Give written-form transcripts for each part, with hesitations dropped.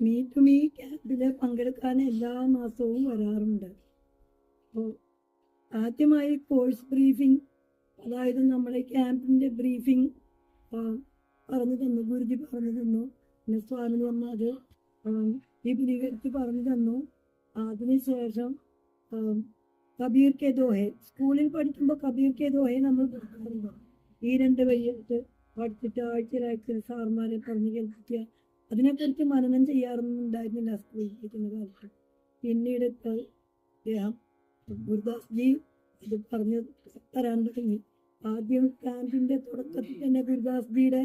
Me to me ക്യാമ്പിൽ പങ്കെടുക്കാൻ എല്ലാ മാസവും വരാറുണ്ട്. അപ്പോൾ ആദ്യമായി കോഴ്സ് ബ്രീഫിംഗ്, അതായത് നമ്മുടെ ക്യാമ്പിൻ്റെ ബ്രീഫിംഗ് പറഞ്ഞു തന്നു, ഗുരുജി പറഞ്ഞു തന്നു. പിന്നെ സ്വാമി അമ്മ അത് വിപുലീകരിച്ച് പറഞ്ഞു തന്നു. അതിനുശേഷം കബീർ കെ ദോഹെ, സ്കൂളിൽ പഠിക്കുമ്പോൾ കബീർ കെ ദോഹെ നമ്മൾ പഠിക്കാറുണ്ട്. ഈ 2 വരിയെടുത്ത് പഠിച്ചിട്ട് ആഴ്ചയിലാഴ്ച സാർമാരെ പറഞ്ഞ് കേൾപ്പിക്കുക. അതിനെക്കുറിച്ച് മനനം ചെയ്യാറൊന്നും ഉണ്ടായിരുന്നില്ല സ്കൂളിൽ പഠിക്കുന്ന കാലത്ത്. പിന്നീട് അദ്ദേഹം ഗുരുദാസ് ജി ഇത് പറഞ്ഞ് തരാൻ തുടങ്ങി. ആദ്യം ക്യാമ്പിൻ്റെ തുടക്കത്തിൽ തന്നെ ഗുരുദാസ് ജിയുടെ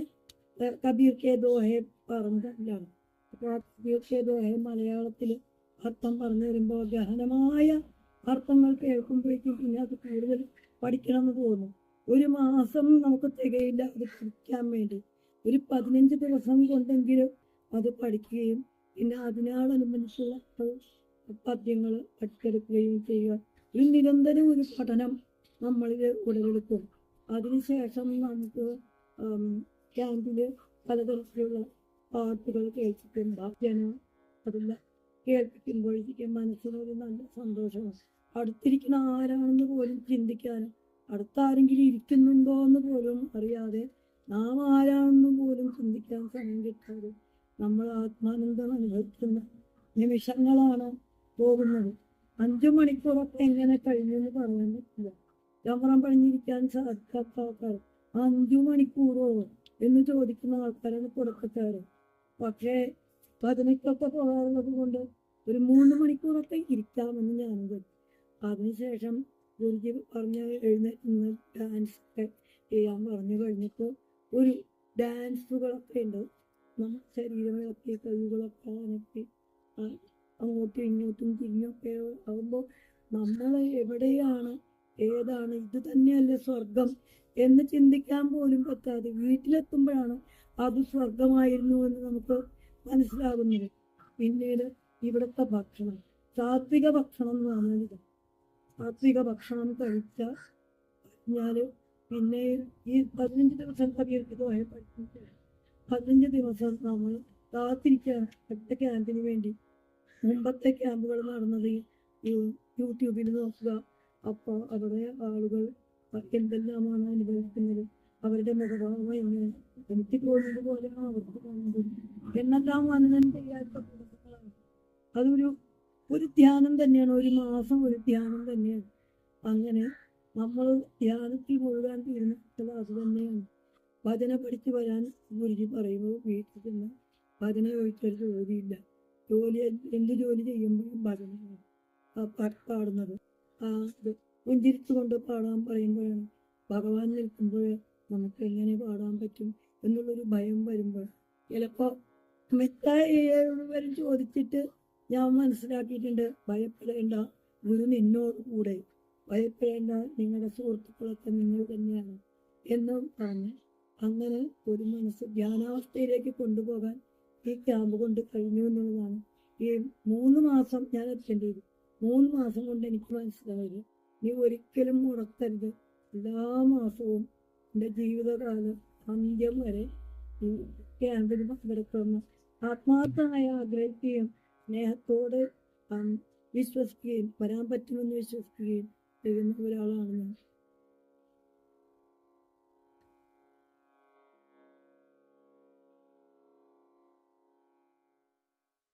കബീർ കെ ദോഹെ പറഞ്ഞതാണ്. അപ്പോൾ ആ കബീർ കെ ദോഹെ മലയാളത്തിൽ അർത്ഥം പറഞ്ഞു വരുമ്പോൾ ഗഹനമായ അർത്ഥങ്ങൾ കേൾക്കുമ്പോഴേക്കും പിന്നെ അത് കൂടുതൽ പഠിക്കണമെന്ന് തോന്നും. 1 മാസം നമുക്ക് തികയില്ല അത് പഠിക്കാൻ വേണ്ടി. ഒരു 15 ദിവസം കൊണ്ടെങ്കിലും അത് പഠിക്കുകയും പിന്നെ അതിനോടനുബന്ധിച്ചുള്ള പദ്യങ്ങൾ പഠിച്ചെടുക്കുകയും ചെയ്യുക. ഒരു നിരന്തരം ഒരു പഠനം നമ്മളിൽ ഉടലെടുക്കും. അതിനുശേഷം നമുക്ക് ക്യാമ്പിൽ പലതരത്തിലുള്ള പാട്ടുകൾ കേൾപ്പിക്കും. ഭജന അതെല്ലാം കേൾപ്പിക്കുമ്പോഴേക്കും മനസ്സിനൊരു നല്ല സന്തോഷമാണ്. അടുത്തിരിക്കുന്ന ആരാണെന്ന് പോലും ചിന്തിക്കാനും, അടുത്താരെങ്കിലും ഇരിക്കുന്നുണ്ടോ എന്ന് പോലും അറിയാതെ നാം ആരാണെന്ന് പോലും ചിന്തിക്കാൻ സമയം കിട്ടാതെ നമ്മൾ ആത്മാനന്ദം അനുഭവിക്കുന്ന നിമിഷങ്ങളാണ് പോകുന്നത്. 5 മണിക്കൂറൊക്കെ എങ്ങനെ കഴിഞ്ഞെന്ന് പറയാൻ പറ്റില്ല. ചമ്രം പണിഞ്ഞിരിക്കാൻ സാധിക്കാത്ത ആൾക്കാർ 5 മണിക്കൂറോ എന്ന് ചോദിക്കുന്ന ആൾക്കാരാണ് തുടക്കക്കാർ. പക്ഷേ പതിനൊക്കെ പോകാറുള്ളത് കൊണ്ട് ഒരു 3 മണിക്കൂറൊക്കെ ഇരിക്കാമെന്ന് ഞാനും കരുതി. അതിനുശേഷം ഗുരുജി പറഞ്ഞ് എഴുന്നേറ്റ് ഡാൻസ് ഒക്കെ ചെയ്യാൻ പറഞ്ഞു കഴിഞ്ഞപ്പോൾ ഒരു ഡാൻസുകളൊക്കെ ഉണ്ട്. നമ്മൾ ശരീരം ഇളക്കി കൈകളൊക്കെ അനക്കി അങ്ങോട്ടും ഇങ്ങോട്ടും തിരിഞ്ഞൊക്കെ ആകുമ്പോൾ നമ്മൾ എവിടെയാണ്, ഏതാണ്, ഇത് തന്നെയല്ലേ സ്വർഗം എന്ന് ചിന്തിക്കാൻ പോലും പറ്റാതെ വീട്ടിലെത്തുമ്പോഴാണ് അത് സ്വർഗമായിരുന്നു എന്ന് നമുക്ക് മനസ്സിലാകുന്നത്. പിന്നീട് ഇവിടുത്തെ ഭക്ഷണം, സാത്വിക ഭക്ഷണം എന്ന് പറഞ്ഞത്, സാത്വിക ഭക്ഷണം കഴിച്ചാൽ പിന്നെ ഈ 15 ദിവസം കബീർക്ക് ദോഹ പഠിച്ചിട്ട് 15 ദിവസം നമ്മൾ കാത്തിരിക്കുകയാണ് അടുത്ത ക്യാമ്പിന് വേണ്ടി. മുമ്പത്തെ ക്യാമ്പുകൾ നടന്നത് യൂട്യൂബിൽ നോക്കുക. അപ്പോൾ അവിടെ ആളുകൾ എന്തെല്ലാമാണ് അനുഭവിക്കുന്നത്, അവരുടെ മുഖഭാവം എങ്ങനെ, എനിക്ക് തോന്നുന്നത് പോലെയാണ് അവർക്ക് തോന്നുന്നത് എന്നെല്ലാം മനനം ചെയ്യാത്ത കുടുംബങ്ങളാണ്. അതൊരു ധ്യാനം തന്നെയാണ്. 1 മാസം ഒരു ധ്യാനം തന്നെയാണ്. അങ്ങനെ നമ്മൾ ധ്യാനത്തിൽ മുഴുകാൻ തീരുമാനിച്ചത് അത് തന്നെയാണ്. ഭജന പഠിച്ചു വരാൻ ഗുരുജി പറയുമ്പോൾ വീട്ടിൽ തന്നെ ഭജന ചോദിച്ചൊരു ജോലിയില്ല. എന്ത് ജോലി ചെയ്യുമ്പോഴും ഭജനയാണ് പാടുന്നത്. പുഞ്ചിരിച്ചുകൊണ്ട് പാടാൻ പറയുമ്പോഴാണ്, ഭഗവാൻ നിൽക്കുമ്പോൾ നമുക്ക് എങ്ങനെ പാടാൻ പറ്റും എന്നുള്ളൊരു ഭയം വരുമ്പോൾ, ചിലപ്പോൾ മിക്കവരും ചോദിച്ചിട്ട് ഞാൻ മനസ്സിലാക്കിയിട്ടുണ്ട്, ഭയപ്പെടേണ്ട, ഗുരു നിന്നോട് കൂടെ, ഭയപ്പെടേണ്ട, നിങ്ങളുടെ സുഹൃത്തുക്കളൊക്കെ നിങ്ങൾ തന്നെയാണ് എന്നും പറഞ്ഞ് അങ്ങനെ ഒരു മനസ്സ് ധ്യാനാവസ്ഥയിലേക്ക് കൊണ്ടുപോകാൻ ഈ ക്യാമ്പ് കൊണ്ട് കഴിഞ്ഞു എന്നുള്ളതാണ്. ഈ 3 മാസം ഞാൻ അറ്റൻഡ് ചെയ്തു. 3 മാസം കൊണ്ട് എനിക്ക് മനസ്സിലായത്, നീ ഒരിക്കലും മുടക്കരുത്. എല്ലാ മാസവും എൻ്റെ ജീവിതകാലം അന്ത്യം വരെ ഈ ക്യാമ്പിൽ പങ്കെടുക്കണം. ആത്മാർത്ഥമായി ആഗ്രഹിക്കുകയും സ്നേഹത്തോട് വിശ്വസിക്കുകയും വരാൻ പറ്റുമെന്ന് വിശ്വസിക്കുകയും ചെയ്യുന്ന ഒരാളാണ് ഞാൻ.